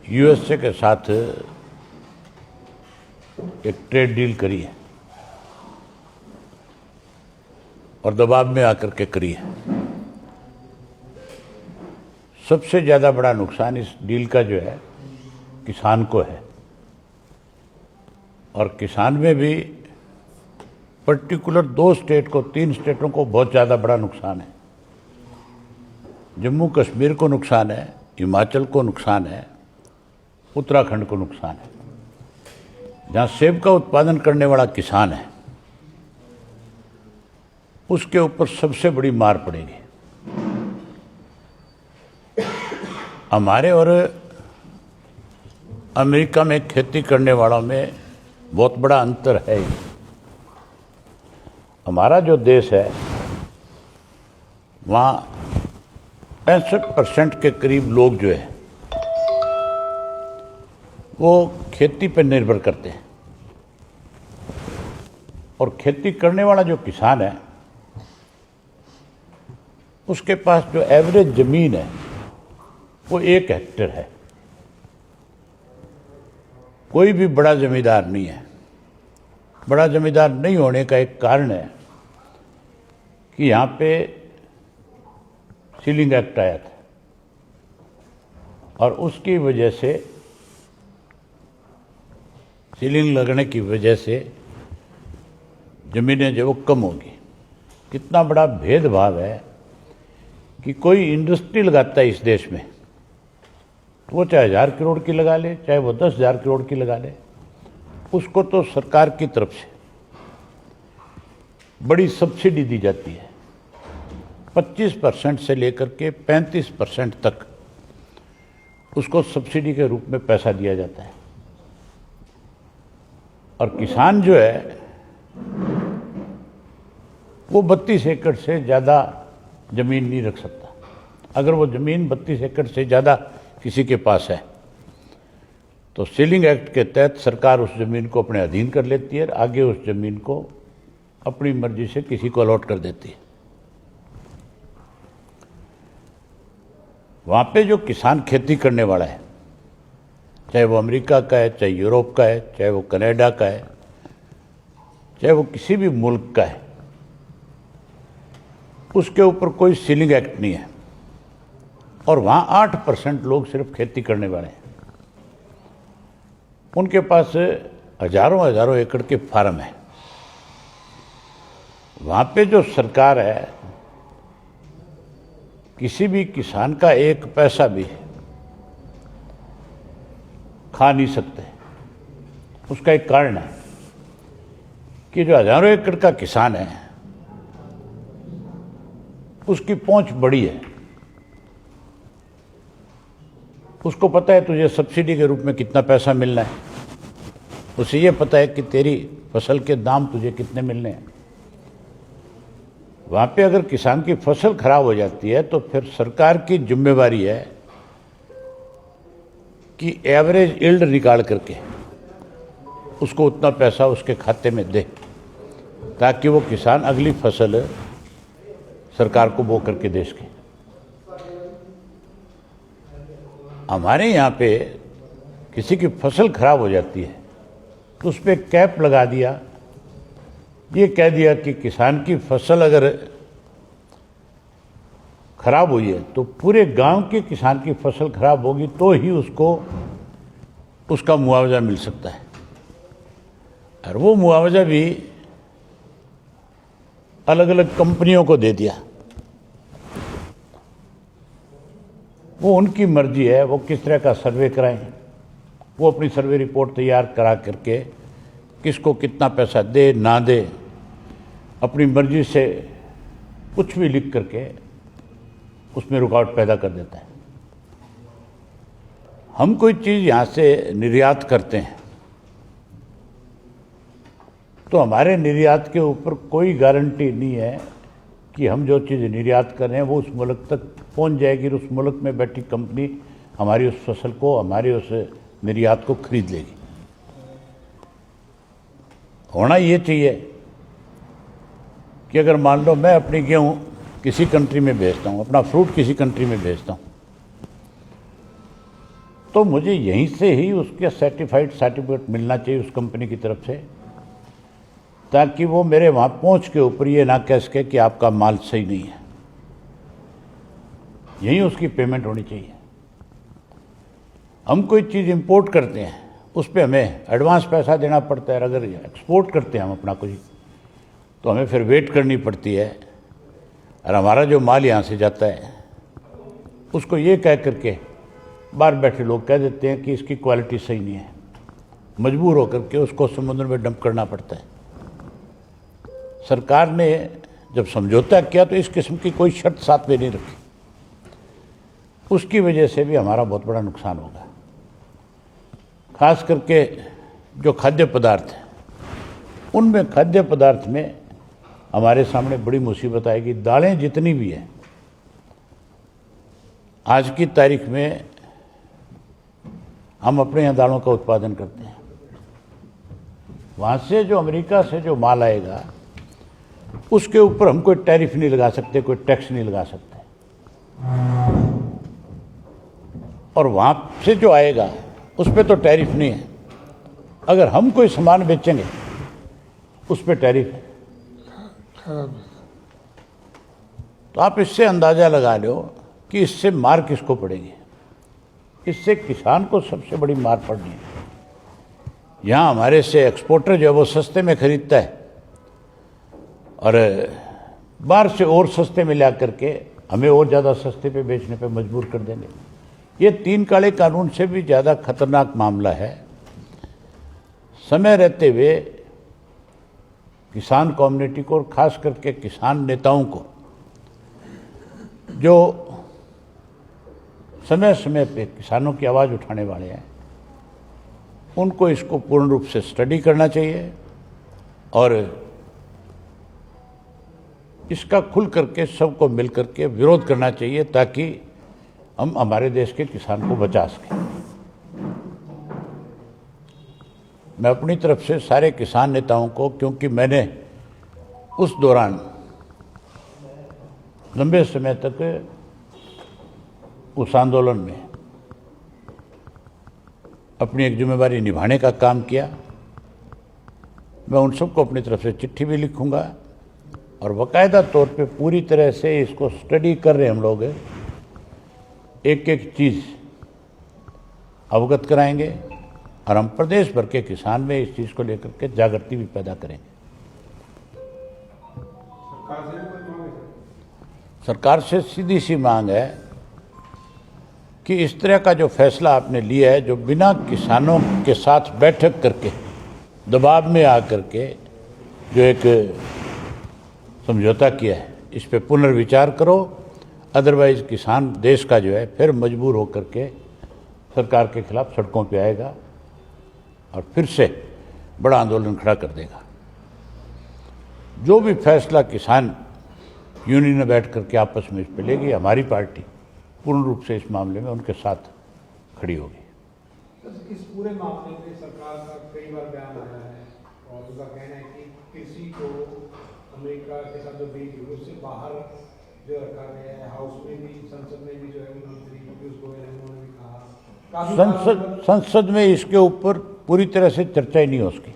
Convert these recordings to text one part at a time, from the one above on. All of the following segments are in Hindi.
यूएसए के साथ एक ट्रेड डील करी है और दबाव में आकर के करी है। सबसे ज़्यादा बड़ा नुकसान इस डील का जो है किसान को है, और किसान में भी पर्टिकुलर 2 स्टेट को, 3 स्टेटों को बहुत ज़्यादा बड़ा नुकसान है। जम्मू कश्मीर को नुकसान है, हिमाचल को नुकसान है, उत्तराखंड को नुकसान है। जहाँ सेब का उत्पादन करने वाला किसान है उसके ऊपर सबसे बड़ी मार पड़ेगी। हमारे और अमेरिका में खेती करने वालों में बहुत बड़ा अंतर है। हमारा जो देश है वहाँ 65% के करीब लोग जो है वो खेती पर निर्भर करते हैं, और खेती करने वाला जो किसान है उसके पास जो एवरेज ज़मीन है वो 1 हेक्टेयर है। कोई भी बड़ा जमींदार नहीं है। बड़ा जमींदार नहीं होने का एक कारण है कि यहाँ पे सीलिंग एक्ट आया था, और उसकी वजह से, सीलिंग लगने की वजह से ज़मीनें जो वो कम होगी। कितना बड़ा भेदभाव है कि कोई इंडस्ट्री लगाता है इस देश में, वो चाहे 1000 करोड़ की लगा ले, चाहे वो 10,000 करोड़ की लगा ले, उसको तो सरकार की तरफ से बड़ी सब्सिडी दी जाती है। 25% से लेकर के 35% तक उसको सब्सिडी के रूप में पैसा दिया जाता है। और किसान जो है वो 32 एकड़ से ज़्यादा ज़मीन नहीं रख सकता। अगर वो ज़मीन 32 एकड़ से ज़्यादा किसी के पास है तो सीलिंग एक्ट के तहत सरकार उस ज़मीन को अपने अधीन कर लेती है और आगे उस ज़मीन को अपनी मर्जी से किसी को अलॉट कर देती है। वहाँ पे जो किसान खेती करने वाला है, चाहे वो अमेरिका का है, चाहे यूरोप का है, चाहे वो कनाडा का है, चाहे वो किसी भी मुल्क का है, उसके ऊपर कोई सीलिंग एक्ट नहीं है। और वहाँ 8% लोग सिर्फ खेती करने वाले हैं। उनके पास हजारों एकड़ के फार्म है। वहाँ पे जो सरकार है, किसी भी किसान का 1 पैसा भी खा नहीं सकते। उसका एक कारण है कि जो हजारों एकड़ का किसान है उसकी पहुंच बड़ी है। उसको पता है तुझे सब्सिडी के रूप में कितना पैसा मिलना है, उसे ये पता है कि तेरी फसल के दाम तुझे कितने मिलने हैं। वहाँ पे अगर किसान की फसल खराब हो जाती है तो फिर सरकार की जिम्मेवारी है कि एवरेज यील्ड निकाल करके उसको उतना पैसा उसके खाते में दे, ताकि वो किसान अगली फसल सरकार को बो करके दे सके। हमारे यहाँ पे किसी की फसल खराब हो जाती है तो उस पर कैप लगा दिया, ये कह दिया कि किसान की फसल अगर खराब हुई है तो पूरे गांव के किसान की फसल खराब होगी तो ही उसको उसका मुआवजा मिल सकता है। और वो मुआवजा भी अलग अलग कंपनियों को दे दिया। वो उनकी मर्जी है वो किस तरह का सर्वे कराएं। वो अपनी सर्वे रिपोर्ट तैयार करा करके किसको कितना पैसा दे ना दे, अपनी मर्जी से कुछ भी लिख करके उसमें रुकावट पैदा कर देता है। हम कोई चीज़ यहाँ से निर्यात करते हैं तो हमारे निर्यात के ऊपर कोई गारंटी नहीं है कि हम जो चीज़ निर्यात कर रहे हैं वो उस मुल्क तक पहुँच जाएगी और उस मुल्क में बैठी कंपनी हमारी उस फसल को, हमारी उस निर्यात को खरीद लेगी। होना ये चाहिए कि अगर मान लो मैं अपनी गेहूँ किसी कंट्री में भेजता हूँ, अपना फ्रूट किसी कंट्री में भेजता हूँ, तो मुझे यहीं से ही उसके सर्टिफिकेट मिलना चाहिए उस कंपनी की तरफ से, ताकि वो मेरे वहाँ पहुँच के ऊपर ये ना कह सके कि आपका माल सही नहीं है। यहीं उसकी पेमेंट होनी चाहिए। हम कोई चीज़ इंपोर्ट करते हैं, उस पर हमें एडवांस पैसा देना पड़ता है। अगर एक्सपोर्ट करते हैं हम अपना कुछ, तो हमें फिर वेट करनी पड़ती है। और हमारा जो माल यहाँ से जाता है, उसको ये कह करके बाहर बैठे लोग कह देते हैं कि इसकी क्वालिटी सही नहीं है, मजबूर होकर के उसको समुद्र में डंप करना पड़ता है। सरकार ने जब समझौता किया तो इस किस्म की कोई शर्त साथ में नहीं रखी। उसकी वजह से भी हमारा बहुत बड़ा नुकसान होगा। खास करके जो खाद्य पदार्थ हैं, उनमें खाद्य पदार्थ में हमारे सामने बड़ी मुसीबत आएगी। दालें जितनी भी हैं, आज की तारीख में हम अपने यहाँ दालों का उत्पादन करते हैं। वहाँ से जो अमेरिका से जो माल आएगा, उसके ऊपर हम कोई टैरिफ नहीं लगा सकते, कोई टैक्स नहीं लगा सकते। और वहाँ से जो आएगा उस पर तो टैरिफ नहीं है। अगर हम कोई सामान बेचेंगे उस पर टैरिफ है। तो आप इससे अंदाज़ा लगा लो कि इससे मार किसको पड़ेगी। इससे किसान को सबसे बड़ी मार पड़नी है। यहाँ हमारे से एक्सपोर्टर जो है वो सस्ते में खरीदता है और बाहर से और सस्ते में ला करके हमें और ज़्यादा सस्ते पे बेचने पे मजबूर कर देंगे। ये 3 काले कानून से भी ज़्यादा खतरनाक मामला है। समय रहते हुए किसान कम्युनिटी को और ख़ास करके किसान नेताओं को, जो समय समय पे किसानों की आवाज़ उठाने वाले हैं, उनको इसको पूर्ण रूप से स्टडी करना चाहिए और इसका खुल करके सबको मिल करके विरोध करना चाहिए, ताकि हम हमारे देश के किसान को बचा सकें। मैं अपनी तरफ से सारे किसान नेताओं को, क्योंकि मैंने उस दौरान लंबे समय तक उस आंदोलन में अपनी एक जिम्मेदारी निभाने का काम किया, मैं उन सबको अपनी तरफ से चिट्ठी भी लिखूंगा और बाकायदा तौर पे पूरी तरह से इसको स्टडी कर रहे हम लोग, एक एक चीज़ अवगत कराएंगे और हम प्रदेश भर के किसान में इस चीज़ को लेकर के जागृति भी पैदा करेंगे। सरकार से सीधी सी मांग है कि इस तरह का जो फैसला आपने लिया है, जो बिना किसानों के साथ बैठक करके दबाव में आकर के जो एक समझौता किया है, इस पे पुनर्विचार करो। अदरवाइज किसान देश का जो है फिर मजबूर होकर के सरकार के खिलाफ सड़कों पे आएगा और फिर से बड़ा आंदोलन खड़ा कर देगा। जो भी फैसला किसान यूनियन में बैठ करके आपस में इस पे लेगी, हमारी पार्टी पूर्ण रूप से इस मामले में उनके साथ खड़ी होगी। इस पूरे मामले में सरकार का कई बार बयान आया है और उसका कहना है कि कृषि को अमेरिका के साथ जो डील हुई उससे बाहर जो रखा गया है। हाउस में भी, संसद में भी जो है मंत्री पीयूष गोयल हैं, उन्होंने भी कहा संसद में इसके ऊपर पूरी तरह से चर्चा ही नहीं हो सकी।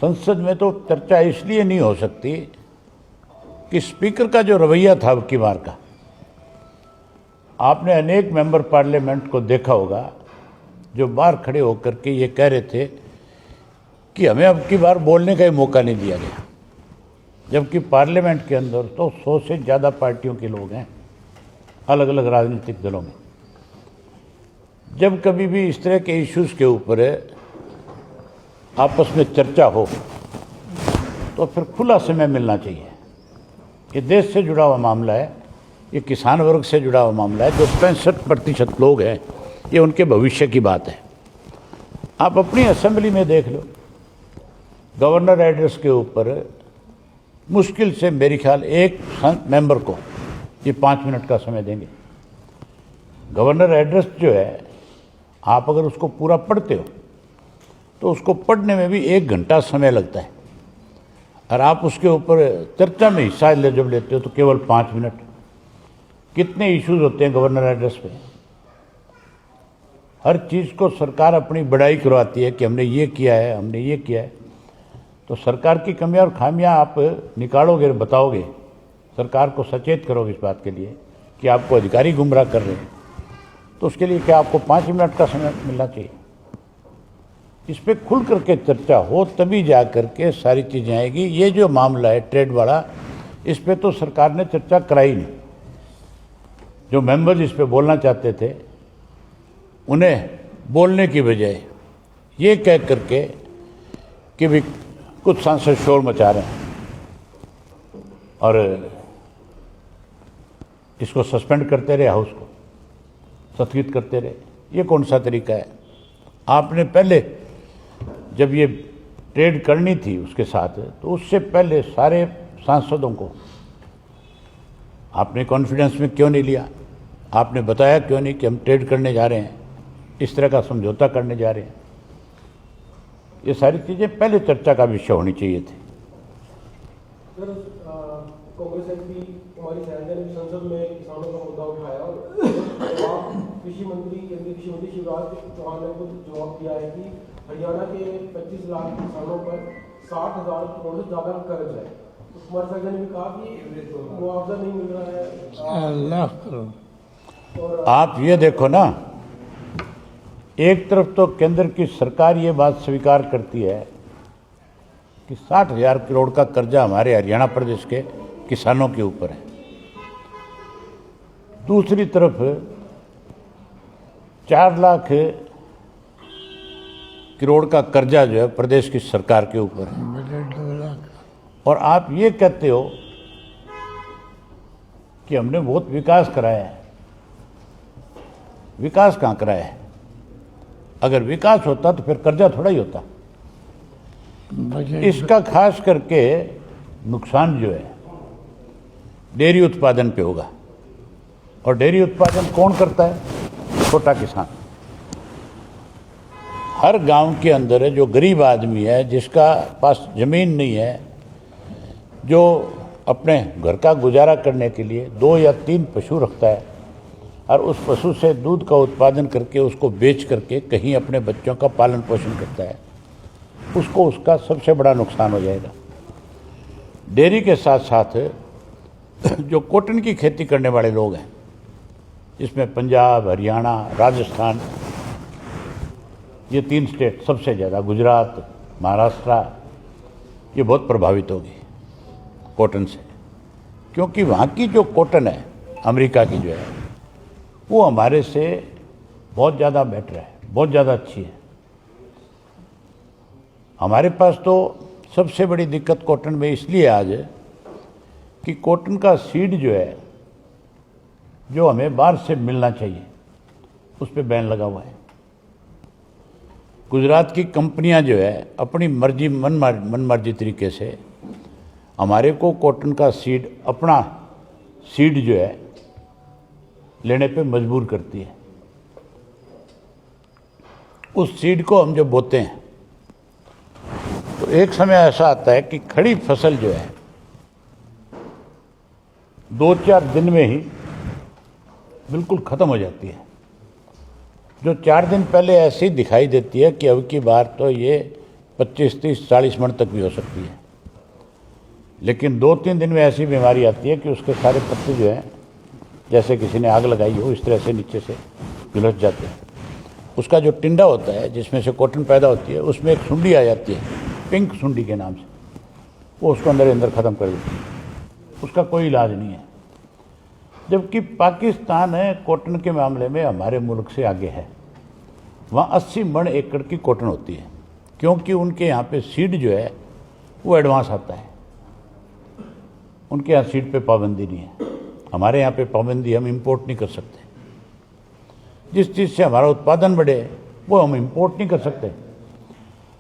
संसद में तो चर्चा इसलिए नहीं हो सकती कि स्पीकर का जो रवैया था अब की बार का, आपने अनेक मेंबर पार्लियामेंट को देखा होगा जो बाहर खड़े होकर के ये कह रहे थे कि हमें अब की बार बोलने का ही मौका नहीं दिया गया, जबकि पार्लियामेंट के अंदर तो 100 से ज़्यादा पार्टियों के लोग हैं, अलग अलग राजनीतिक दलों में। जब कभी भी इस तरह के इश्यूज़ के ऊपर आपस में चर्चा हो तो फिर खुला समय मिलना चाहिए। ये देश से जुड़ा हुआ मामला है, ये किसान वर्ग से जुड़ा हुआ मामला है। जो 65% लोग हैं, ये उनके भविष्य की बात है। आप अपनी असेंबली में देख लो, गवर्नर एड्रेस के ऊपर मुश्किल से मेरे ख्याल एक मेंबर को ये 5 मिनट का समय देंगे। गवर्नर एड्रेस जो है, आप अगर उसको पूरा पढ़ते हो तो उसको पढ़ने में भी 1 घंटा समय लगता है, और आप उसके ऊपर चर्चा में हिस्सा जब लेते हो तो केवल 5 मिनट। कितने इश्यूज होते हैं गवर्नर एड्रेस पे, हर चीज़ को सरकार अपनी बड़ाई करवाती है कि हमने ये किया है, हमने ये किया है। तो सरकार की कमियां और खामियां आप निकालोगे, बताओगे, सरकार को सचेत करोगे इस बात के लिए कि आपको अधिकारी गुमराह कर रहे हैं, तो उसके लिए क्या आपको 5 मिनट का समय मिलना चाहिए? इस पर खुल करके चर्चा हो तभी जा करके सारी चीज़ें आएगी। ये जो मामला है ट्रेड वाला, इस पे तो सरकार ने चर्चा कराई नहीं। जो मेंबर्स इस पे बोलना चाहते थे उन्हें बोलने की बजाय ये कह करके कि भी कुछ सांसद शोर मचा रहे हैं और इसको सस्पेंड करते रहे, हाउस को स्थगित करते रहे। ये कौन सा तरीका है? आपने पहले जब ये ट्रेड करनी थी उसके साथ, तो उससे पहले सारे सांसदों को आपने कॉन्फिडेंस में क्यों नहीं लिया? आपने बताया क्यों नहीं कि हम ट्रेड करने जा रहे हैं, इस तरह का समझौता करने जा रहे हैं? ये सारी चीज़ें पहले चर्चा का विषय होनी चाहिए थी। सर, कांग्रेस एमपी कुमारी सहगल ने संसद में किसानों का मुद्दा उठाया और आप कृषि मंत्री, केंद्रीय कृषि मंत्री शिवराज चौहान ने खुद जवाब दिया है कि हरियाणा के 25 लाख किसानों पर 60,000 करोड़ से ज़्यादा कर्ज है। तो कुमार सहगल ने भी कहा कि मुआवजा नहीं मिल रहा है। अल्लाह करो। और आप ये देखो ना, एक तरफ तो केंद्र की सरकार ये बात स्वीकार करती है कि 60,000 करोड़ का कर्जा हमारे हरियाणा प्रदेश के किसानों के ऊपर है, दूसरी तरफ 4 लाख करोड़ का कर्जा जो है प्रदेश की सरकार के ऊपर है। और आप ये कहते हो कि हमने बहुत विकास कराया है। विकास कहाँ कराया है? अगर विकास होता तो फिर कर्जा थोड़ा ही होता। इसका खास करके नुकसान जो है डेयरी उत्पादन पे होगा, और डेयरी उत्पादन कौन करता है? छोटा किसान। हर गांव के अंदर जो गरीब आदमी है, जिसका पास जमीन नहीं है, जो अपने घर का गुजारा करने के लिए 2 या 3 पशु रखता है और उस पशु से दूध का उत्पादन करके उसको बेच करके कहीं अपने बच्चों का पालन पोषण करता है, उसको उसका सबसे बड़ा नुकसान हो जाएगा। डेयरी के साथ साथ जो कॉटन की खेती करने वाले लोग हैं, इसमें पंजाब, हरियाणा, राजस्थान, ये 3 स्टेट सबसे ज़्यादा, गुजरात, महाराष्ट्र, ये बहुत प्रभावित होगी कॉटन से, क्योंकि वहाँ की जो कॉटन है अमेरिका की जो है वो हमारे से बहुत ज़्यादा बेटर है, बहुत ज़्यादा अच्छी है। हमारे पास तो सबसे बड़ी दिक्कत कॉटन में इसलिए आज है कि कॉटन का सीड जो है, जो हमें बाहर से मिलना चाहिए, उस पर बैन लगा हुआ है। गुजरात की कंपनियां जो है अपनी मर्जी, मनमर्जी तरीके से हमारे को कॉटन का सीड, अपना सीड जो है लेने पे मजबूर करती है। उस सीड को हम जब बोते हैं तो एक समय ऐसा आता है कि खड़ी फसल जो है 2-4 दिन में ही बिल्कुल ख़त्म हो जाती है। जो 4 दिन पहले ऐसी दिखाई देती है कि अब की बार तो ये 25, 30, 40 मन तक भी हो सकती है, लेकिन 2-3 दिन में ऐसी बीमारी आती है कि उसके सारे पत्ते जो हैं, जैसे किसी ने आग लगाई हो, इस तरह से नीचे से झुलस जाते हैं। उसका जो टिंडा होता है जिसमें से कॉटन पैदा होती है, उसमें एक सुंडी आ जाती है, पिंक सुंडी के नाम से, वो उसको अंदर ख़त्म कर देती है। उसका कोई इलाज नहीं है। जबकि पाकिस्तान है कॉटन के मामले में हमारे मुल्क से आगे है। वहाँ 80 मन एकड़ की कॉटन होती है, क्योंकि उनके यहाँ पे सीड जो है वो एडवांस आता है। उनके यहाँ सीड पे पाबंदी नहीं है, हमारे यहाँ पे पाबंदी, हम इंपोर्ट नहीं कर सकते। जिस चीज़ से हमारा उत्पादन बढ़े वो हम इंपोर्ट नहीं कर सकते,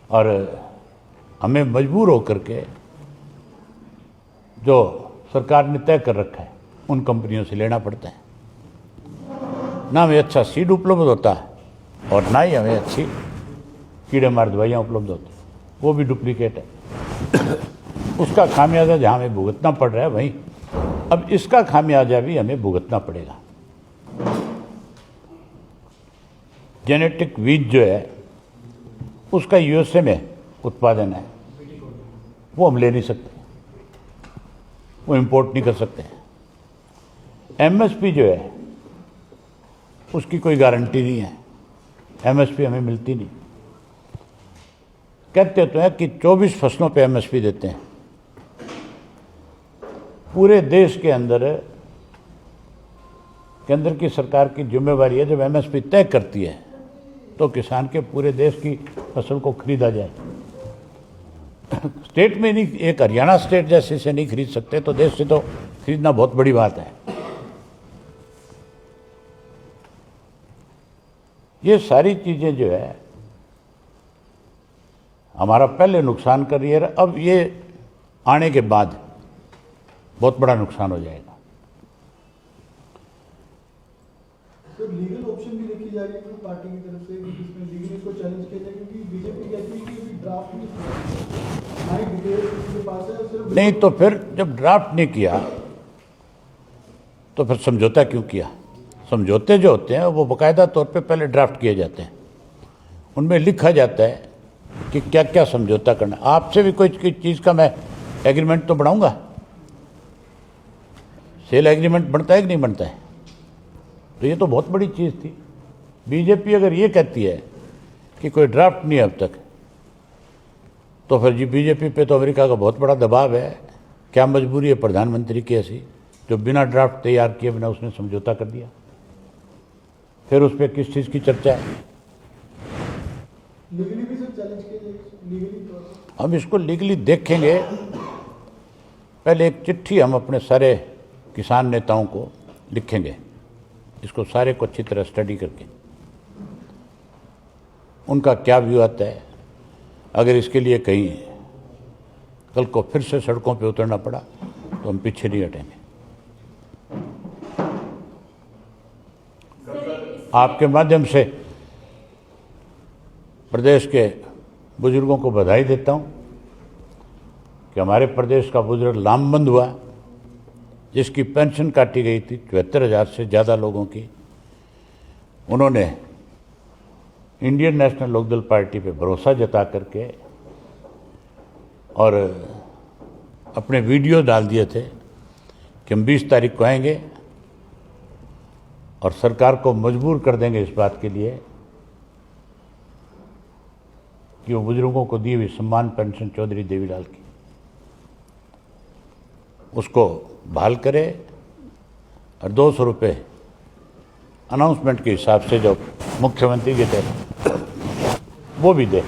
और हमें मजबूर होकर के जो सरकार ने तय कर रखा है उन कंपनियों से लेना पड़ता है। ना हमें अच्छा सीड उपलब्ध होता है और ना ही हमें अच्छी कीड़े मार दवाइयाँ उपलब्ध होती हैं, वो भी डुप्लीकेट है। उसका खामियाजा जहाँ हमें भुगतना पड़ रहा है वहीं अब इसका खामियाजा भी हमें भुगतना पड़ेगा। जेनेटिक वीज जो है उसका यूएसए में उत्पादन है, वो हम ले नहीं सकते, वो इंपोर्ट नहीं कर सकते। एमएसपी जो है उसकी कोई गारंटी नहीं है, एमएसपी हमें मिलती नहीं। कहते तो हैं कि 24 फसलों पे एमएसपी देते हैं। पूरे देश के अंदर केंद्र की सरकार की जिम्मेवारी है, जब एमएसपी तय करती है तो किसान के पूरे देश की फसल को खरीदा जाए। स्टेट में नहीं, एक हरियाणा स्टेट जैसे से नहीं खरीद सकते तो देश से तो खरीदना बहुत बड़ी बात है। ये सारी चीजें जो है हमारा पहले नुकसान कर रही है, अब ये आने के बाद बहुत बड़ा नुकसान हो जाएगा। तो लीगल ऑप्शन भी देखी जा रही है पार्टी की तरफ से कि इसमें लीगली इसको चैलेंज किया जाए, क्योंकि बीजेपी कहती है कि अभी ड्राफ्ट नहीं डिटेल के पास है, सिर्फ नहीं तो फिर जब ड्राफ्ट नहीं किया तो फिर समझौता क्यों किया? समझौते जो होते हैं वो बाकायदा तौर पे पहले ड्राफ्ट किए जाते हैं, उनमें लिखा जाता है कि क्या क्या समझौता करना। आपसे भी कोई चीज़ का मैं एग्रीमेंट तो बनाऊंगा, सेल एग्रीमेंट बनता है कि नहीं बनता है? तो ये तो बहुत बड़ी चीज़ थी। बीजेपी अगर ये कहती है कि कोई ड्राफ्ट नहीं है अब तक, तो फिर जी बीजेपी पे तो अमेरिका का बहुत बड़ा दबाव है। क्या मजबूरी है प्रधानमंत्री की ऐसी, जो बिना ड्राफ्ट तैयार किए बिना उसने समझौता कर दिया? फिर उस पर किस चीज़ की चर्चा है? लीगली भी सर चैलेंज किया जाए, लीगली तौर पर हम इसको लीगली देखेंगे। पहले एक चिट्ठी हम अपने सारे किसान नेताओं को लिखेंगे, इसको सारे को अच्छी तरह स्टडी करके उनका क्या व्यू आता है। अगर इसके लिए कहीं कल को फिर से सड़कों पे उतरना पड़ा तो हम पीछे नहीं हटेंगे। आपके माध्यम से प्रदेश के बुजुर्गों को बधाई देता हूं कि हमारे प्रदेश का बुजुर्ग लामबंद हुआ, जिसकी पेंशन काटी गई थी 74,000 से ज़्यादा लोगों की। उन्होंने इंडियन नेशनल लोकदल पार्टी पे भरोसा जता करके और अपने वीडियो डाल दिए थे कि हम 20 तारीख को आएंगे और सरकार को मजबूर कर देंगे इस बात के लिए कि वो बुजुर्गों को दी हुई सम्मान पेंशन चौधरी देवीलाल की उसको बहाल करे और 200 रुपये अनाउंसमेंट के हिसाब से जो मुख्यमंत्री के थे वो भी दे।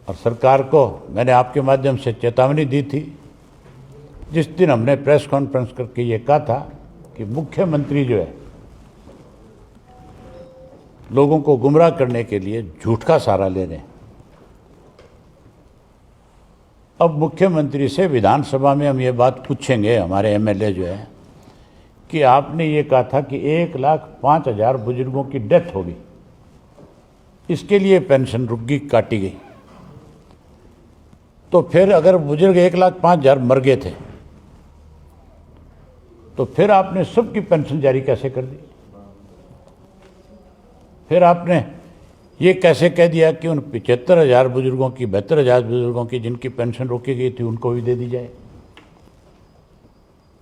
और सरकार को मैंने आपके माध्यम से चेतावनी दी थी, जिस दिन हमने प्रेस कॉन्फ्रेंस करके ये कहा था कि मुख्यमंत्री जो है लोगों को गुमराह करने के लिए झूठ का सहारा ले रहे हैं। अब मुख्यमंत्री से विधानसभा में हम ये बात पूछेंगे, हमारे एमएलए जो है, कि आपने ये कहा था कि 1,05,000 बुजुर्गों की डेथ होगी, इसके लिए पेंशन रुक गई, काटी गई। तो फिर अगर बुजुर्ग 1,05,000 मर गए थे तो फिर आपने सबकी पेंशन जारी कैसे कर दी? फिर आपने ये कैसे कह दिया कि उन 75,000 बुजुर्गों की, 72,000 बुजुर्गों की जिनकी पेंशन रोकी गई थी उनको भी दे दी जाए?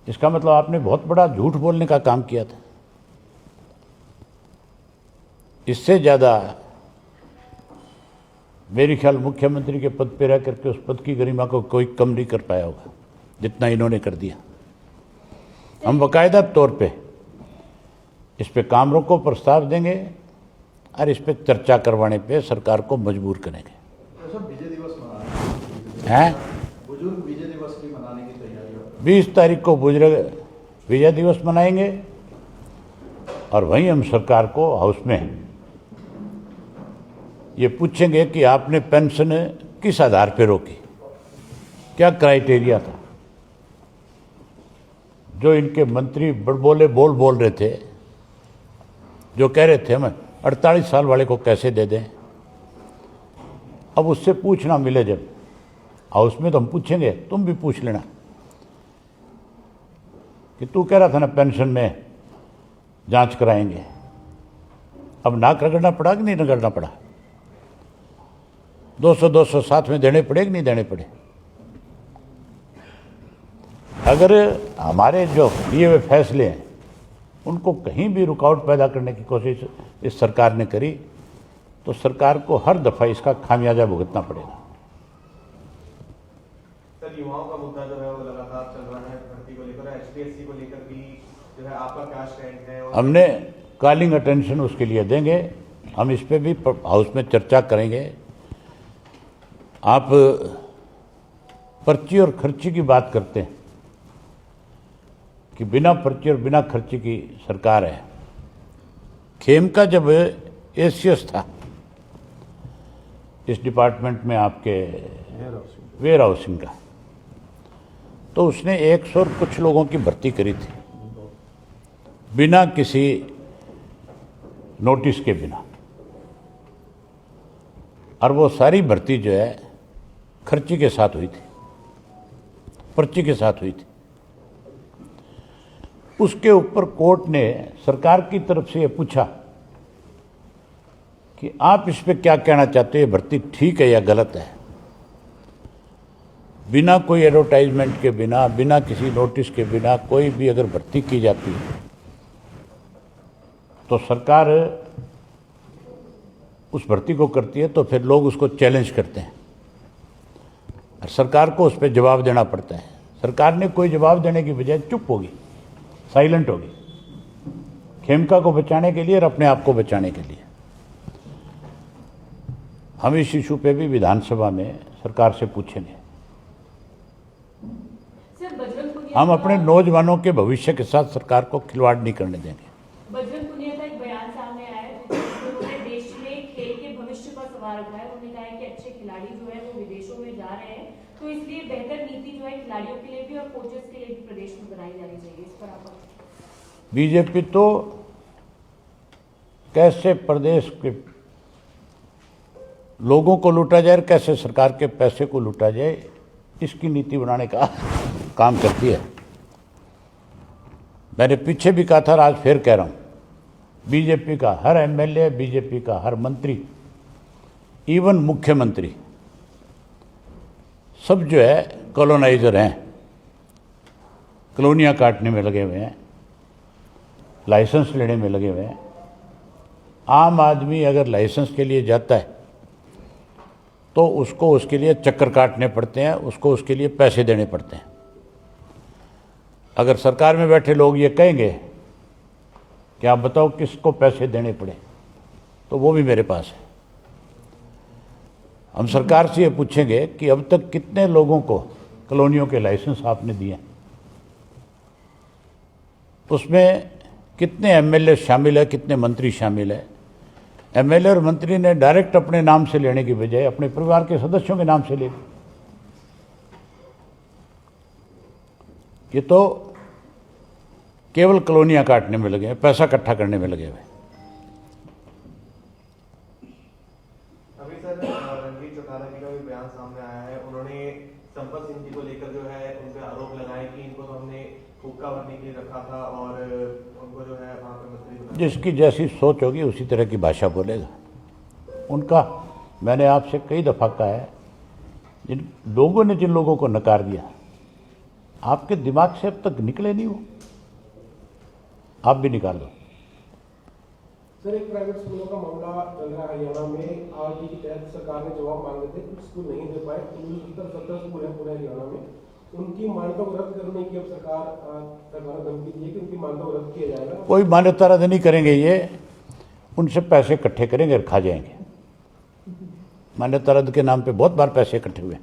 इसका मतलब आपने बहुत बड़ा झूठ बोलने का काम किया था। इससे ज़्यादा मेरे ख्याल मुख्यमंत्री के पद पर रह करके उस पद की गरिमा को कोई कम नहीं कर पाया होगा जितना इन्होंने कर दिया। हम बाकायदा तौर पे इस पे काम रोको प्रस्ताव देंगे और इस पे चर्चा करवाने पे सरकार को मजबूर करेंगे। विजय दिवस मनाने हैं? बुजुर्ग विजय दिवस भी मनाने की तैयारी 20 तारीख को बुजुर्ग विजय दिवस मनाएंगे और वहीं हम सरकार को हाउस में ये पूछेंगे कि आपने पेंशन किस आधार पर रोकी, क्या क्राइटेरिया था? जो इनके मंत्री बड़बोले बोल रहे थे, जो कह रहे थे हमें 48 साल वाले को कैसे दे दें, अब उससे पूछना मिले जब हाउस में तो हम पूछेंगे, तुम भी पूछ लेना कि तू कह रहा था ना पेंशन में जांच कराएंगे, अब नाक रगड़ना पड़ा कि नहीं रगड़ना पड़ा? 200 साथ में देने पड़े कि नहीं देने पड़े? अगर हमारे जो लिए हुए फैसले हैं उनको कहीं भी रुकावट पैदा करने की कोशिश इस सरकार ने करी तो सरकार को हर दफा इसका खामियाजा भुगतना पड़ेगा। सर, युवाओं का मुद्दा जो है वो लगातार चल रहा है भर्ती को लेकर, HPSC को लेकर भी जो है आपका क्या स्टैंड है? हमने कॉलिंग अटेंशन उसके लिए देंगे, हम इस पे भी हाउस में चर्चा करेंगे। आप पर्ची और खर्ची की बात करते हैं कि बिना पर्ची और बिना खर्ची की सरकार है। खेमका जब एसीएस था इस डिपार्टमेंट में आपके वेयर हाउसिंग का, तो उसने 100 और कुछ लोगों की भर्ती करी थी बिना किसी नोटिस के बिना, और वो सारी भर्ती जो है खर्ची के साथ हुई थी, पर्ची के साथ हुई थी। उसके ऊपर कोर्ट ने सरकार की तरफ से ये पूछा कि आप इस पे क्या कहना चाहते हो, ये भर्ती ठीक है या गलत है? बिना कोई एडवर्टाइजमेंट के बिना, बिना किसी नोटिस के बिना कोई भी अगर भर्ती की जाती है तो सरकार उस भर्ती को करती है तो फिर लोग उसको चैलेंज करते हैं और सरकार को उस पर जवाब देना पड़ता है। सरकार ने कोई जवाब देने की बजाय चुप होगी, साइलेंट होगी, खेमका को बचाने के लिए और अपने आप को बचाने के लिए। हम इस इशू पे भी विधानसभा में सरकार से पूछेंगे। हम अपने नौजवानों के भविष्य के साथ सरकार को खिलवाड़ नहीं करने देंगे। बजरंग पुनिया का एक बयान सामने आया है जिसमें उन्होंने देश में खेल के भविष्य का सवाल उठाया। उन्होंने कहा है कि अच्छे खिलाड़ी जो है वो विदेशों में जा रहे हैं, तो इसलिए बेहतर नीति जो है खिलाड़ियों के लिए भी और कोचेस के लिए भी प्रदेश में बनाई जानी चाहिए। इस पर आप बीजेपी तो कैसे प्रदेश के लोगों को लूटा जाए, कैसे सरकार के पैसे को लूटा जाए, इसकी नीति बनाने का काम करती है। मैंने पीछे भी कहा था और आज फिर कह रहा हूं, बीजेपी का हर एमएलए, बीजेपी का हर मंत्री, इवन मुख्यमंत्री, सब जो है कॉलोनाइजर हैं, कॉलोनियां काटने में लगे हुए हैं, लाइसेंस लेने में लगे हुए हैं। आम आदमी अगर लाइसेंस के लिए जाता है तो उसको उसके लिए चक्कर काटने पड़ते हैं, उसको उसके लिए पैसे देने पड़ते हैं। अगर सरकार में बैठे लोग ये कहेंगे कि आप बताओ किसको पैसे देने पड़े, तो वो भी मेरे पास है। हम सरकार से ये पूछेंगे कि अब तक कितने लोगों को कॉलोनियों के लाइसेंस आपने दिए, उसमें कितने एमएलए शामिल है, कितने मंत्री शामिल है। एमएलए और मंत्री ने डायरेक्ट अपने नाम से लेने की बजाय अपने परिवार के सदस्यों के नाम से ले ली। ये तो केवल कॉलोनियां काटने में लगे हैं, पैसा इकट्ठा करने में लगे हुए। अभी सर रणजीत चौटाला जी का भी बयान सामने आया है। उन्होंने संपत सिंह जी को लेकर जो है उन पे आरोप लगाए कि इनको तो हमने हुक्का भरने के लिए रखा था और उनको जो है वहाँ पे मंत्री बनाया। जिसकी जैसी सोच होगी उसी तरह की भाषा बोलेगा उनका। मैंने आपसे कई दफा कहा है, जिन लोगों ने जिन लोगों को नकार दिया, आपके दिमाग से अब तक निकले नहीं, वो आप भी निकाल दो। सर, एक प्राइवेट स्कूलों का मामला चल रहा है हरियाणा में। आरटी के तहत सरकार ने जवाब मांगे थे, कुछ स्कूल नहीं दे पाए। 70 स्कूल है पूरे हरियाणा में, उनकी मान्यता को रद्द करने की अब सरकार धमकी दी है कि उनकी मान्यता को रद्द किया जाएगा। कोई मान्यता रद्द नहीं करेंगे, ये उनसे पैसे इकट्ठे करेंगे और खा जाएंगे। मान्यता रद्द के नाम पे बहुत बार पैसे इकट्ठे हुए।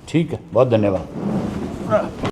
ठीक है, बहुत धन्यवाद।